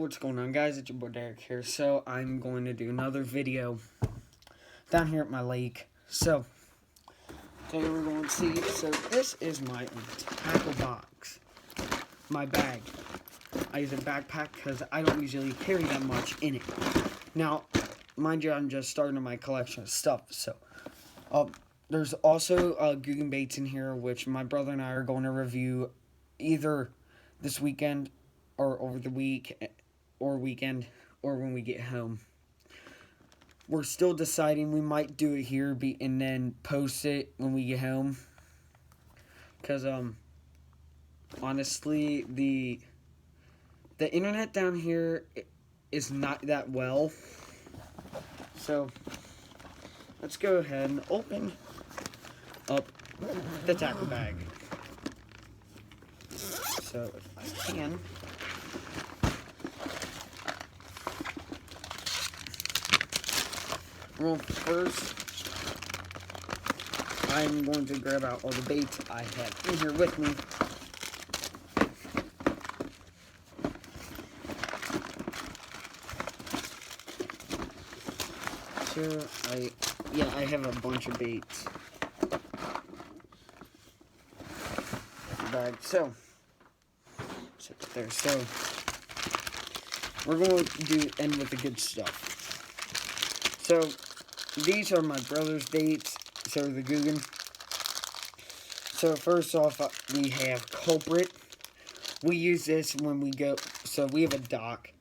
what's going on, guys? It's your boy Derek here. So I'm going to do another video down here at my lake. So today we're going to see. So this is my tackle box, my bag. I use a backpack because I don't usually carry that much in it. Now, mind you, I'm just starting my collection of stuff. So there's also Guggen baits in here, which my brother and I are going to review either this weekend or over the week or weekend or when we get home. We're still deciding. We might do it here and then post it when we get home, because honestly the internet down here is not that well. So let's go ahead and open up the tackle bag. So if I can. Well, first, I'm going to grab out all the baits I have in here with me. So, I have a bunch of baits. Bag. So it there. So, we're going to end with the good stuff. So, these are my brother's baits, so the Guggen. So, first off, we have Culprit. We use this when we go, so we have a dock,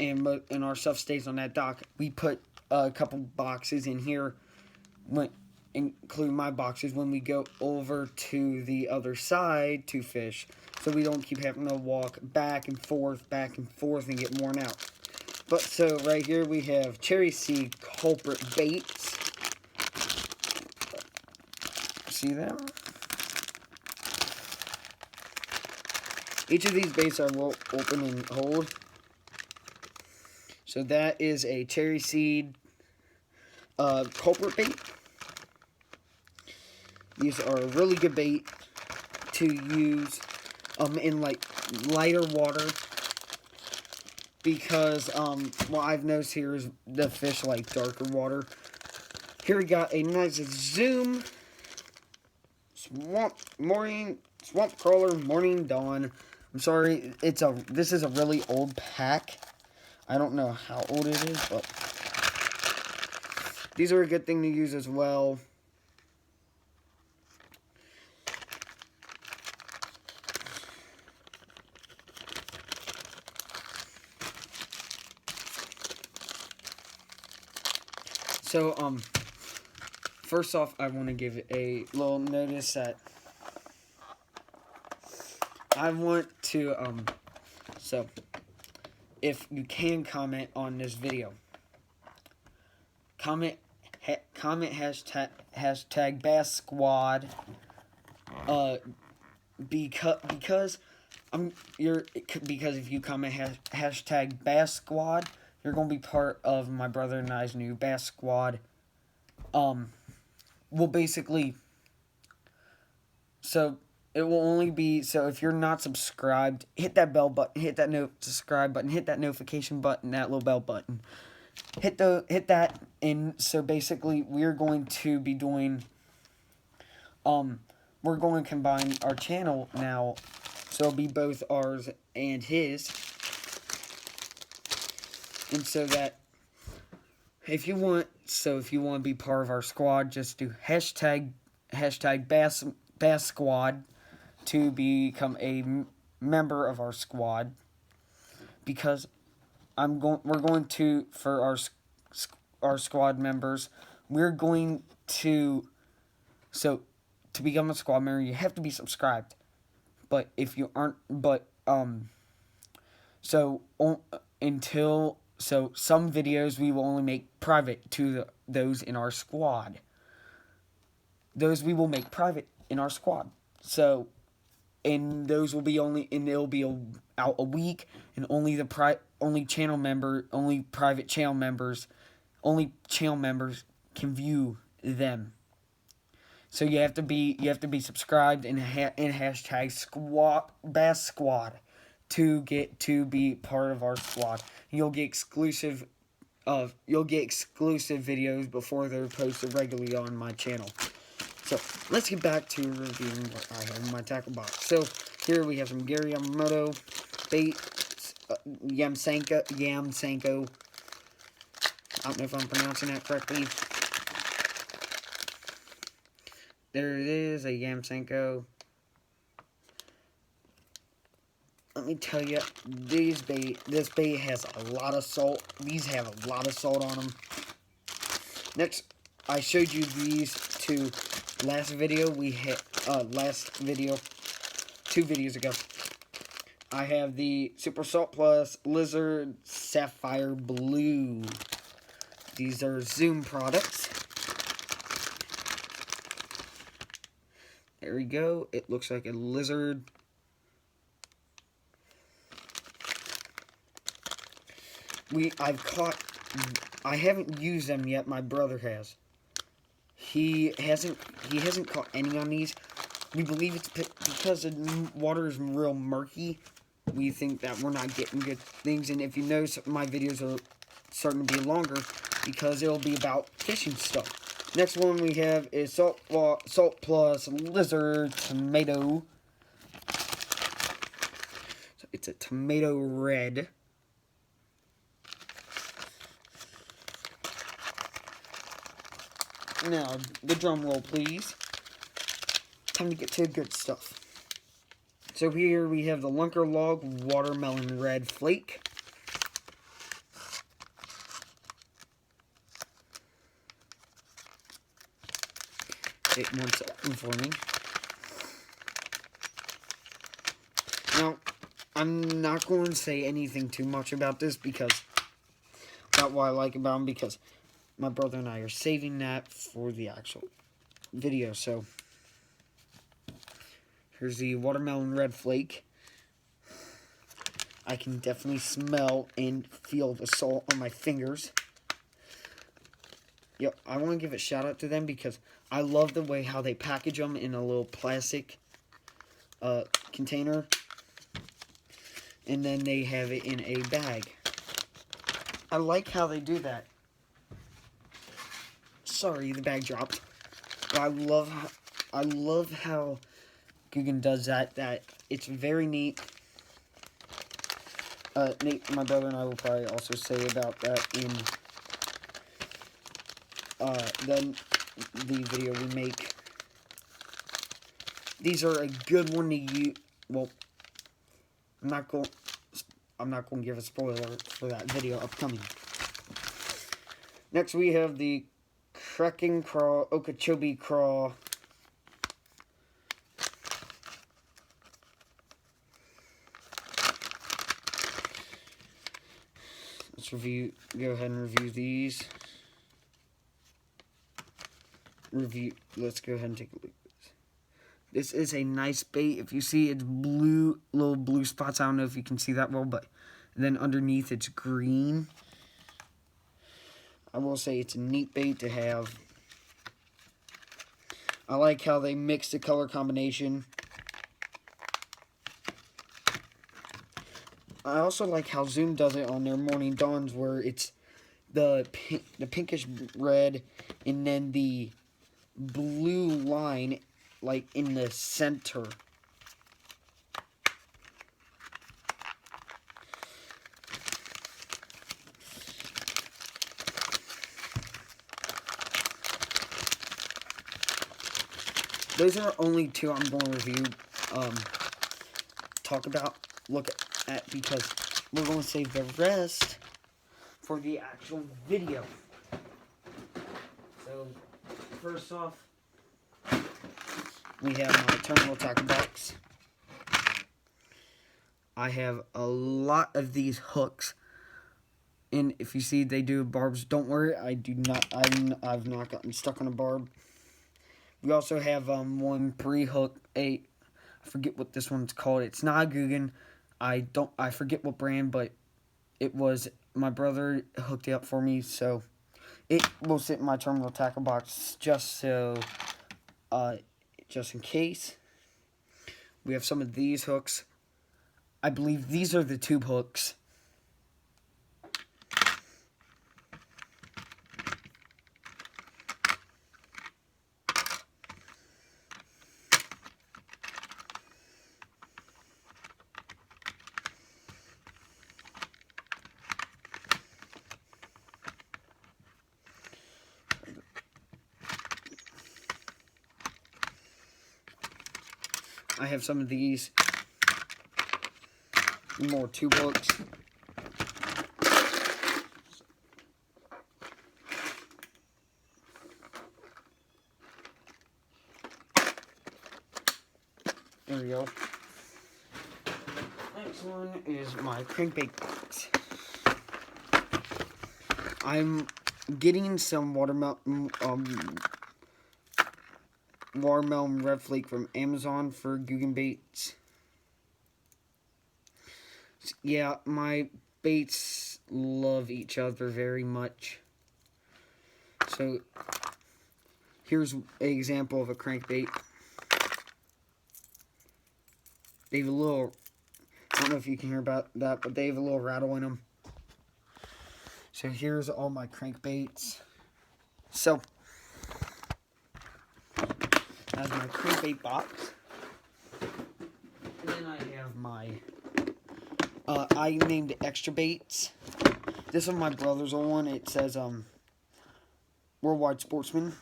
and our stuff stays on that dock. We put a couple boxes in here, including my boxes, when we go over to the other side to fish, so we don't keep having to walk back and forth, and get worn out. But so right here we have Cherry Seed Culprit baits. See them? Each of these baits I will open and hold. So that is a Cherry Seed Culprit bait. These are a really good bait to use in like lighter water. Because, what I've noticed here is the fish like darker water. Here we got a nice Zoom Swamp Crawler Morning Dawn. I'm sorry, this is a really old pack. I don't know how old it is, but these are a good thing to use as well. So, first off, I want to give a little notice that I want to, so, if you can comment on this video, comment hashtag Bass Squad, because if you comment hashtag Bass Squad, you're going to be part of my brother and I's new Bass Squad. Well, basically, so it will only be, so if you're not subscribed, hit that bell button, hit that subscribe button, hit that notification button, that little bell button. Hit that, and so basically, we're going to be doing, we're going to combine our channel now, so it'll be both ours and his. And so that if you want to be part of our squad, just do hashtag Bass Squad to become a member of our squad. Because we're going to, for our squad members, we're going to, so to become a squad member, you have to be subscribed. But if you aren't, so some videos we will only make private to those in our squad. Those we will make private in our squad. So, and those will be it'll be out a week, and only private channel members can view them. So you have to be subscribed and hashtag Bass Squad to get to be part of our squad. You'll get exclusive videos before they're posted regularly on my channel. So let's get back to reviewing what I have in my tackle box. So here we have some Gary Yamamoto bait, Yamsenko. I don't know if I'm pronouncing that correctly. There it is, a Yamsenko. Let me tell you, this bait has a lot of salt. These have a lot of salt on them. Next, I showed you these two last video. 2 videos ago. I have the Super Salt Plus Lizard Sapphire Blue. These are Zoom products. There we go. It looks like a lizard. I haven't used them yet. My brother has. He hasn't caught any on these. We believe it's because the water is real murky. We think that we're not getting good things. And if you notice, my videos are starting to be longer because it'll be about fishing stuff. Next one we have is Salt Plus Lizard Tomato. So it's a tomato red. Now, the drum roll, please. Time to get to the good stuff. So here we have the Lunker Log Watermelon Red Flake. It wants to open for me. Now, I'm not going to say anything too much about this about what I like about them, because my brother and I are saving that for the actual video. So here's the Watermelon Red Flake. I can definitely smell and feel the salt on my fingers. Yep, I want to give a shout out to them because I love the way how they package them in a little plastic container. And then they have it in a bag. I like how they do that. Sorry, the bag dropped. But I love how Guggen does that. It's very neat. Nate, my brother, and I will probably also say about that in the video we make. These are a good one to use. Well, I'm not going to give a spoiler for that video upcoming. Next, we have the Kraken Craw, Okeechobee Craw. Let's go ahead and review these. Let's go ahead and take a look at this. This is a nice bait. If you see, it's blue, little blue spots. I don't know if you can see that well, but then underneath it's green. I will say it's a neat bait to have. I like how they mix the color combination. I also like how Zoom does it on their Morning Dawns, where it's the pinkish red and then the blue line like in the center. Those are only two I'm going to review, look at, because we're going to save the rest for the actual video. So, first off, we have my terminal tackle box. I have a lot of these hooks, and if you see they do barbs, don't worry, I've not gotten stuck on a barb. We also have one pre-hook, I forget what this one's called. It's not a Guggen. I forget what brand, but it was, my brother hooked it up for me, so it will sit in my terminal tackle box just in case. We have some of these hooks. I believe these are the tube hooks. I have some of these. More tube hooks. There we go. Next one is my crankbait box. I'm getting some watermelon red flake from Amazon for Googan baits. Yeah, my baits love each other very much. So here's an example of a crankbait. They have a little, I don't know if you can hear about that, but they have a little rattle in them. So here's all my crankbaits. So that's my crankbait box. And then I have my, I named extra baits. This is my brother's old one. It says Worldwide Sportsman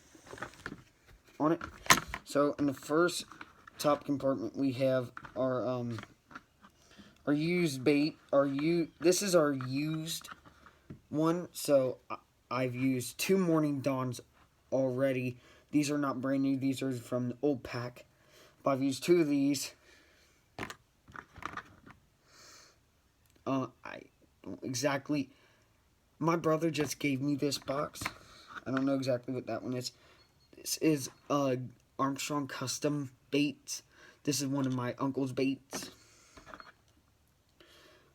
on it. So in the first top compartment we have our used bait. This is our used one. So I've used 2 Morning Dawns already. These are not brand new. These are from the old pack. But I've used 2 of these. I don't exactly. My brother just gave me this box. I don't know exactly what that one is. This is Armstrong Custom Baits. This is one of my uncle's baits.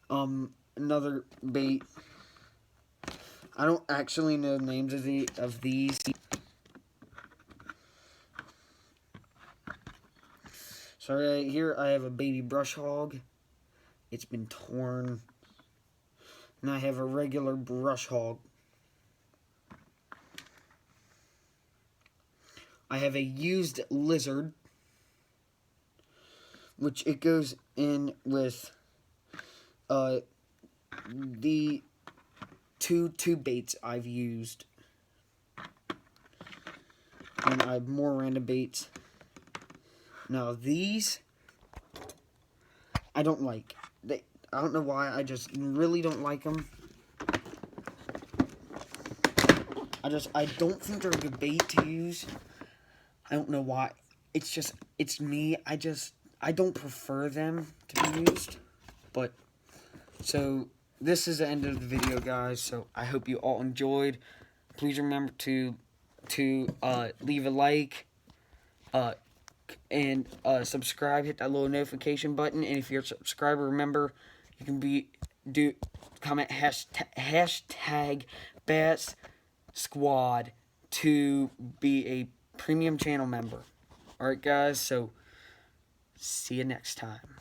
Another bait. I don't actually know the names of these. So right here I have a baby brush hog. It's been torn. And I have a regular brush hog. I have a used lizard, which it goes in with the 2 tube baits I've used. And I have more random baits. Now these, I don't like. I don't know why, I just really don't like them. I don't think they're a good bait to use. I don't know why. It's me. I don't prefer them to be used. But, so, this is the end of the video, guys. So, I hope you all enjoyed. Please remember to leave a like, and subscribe. Hit that little notification button. And if you're a subscriber, remember, you can comment hashtag Bass Squad to be a premium channel member. Alright guys, so see you next time.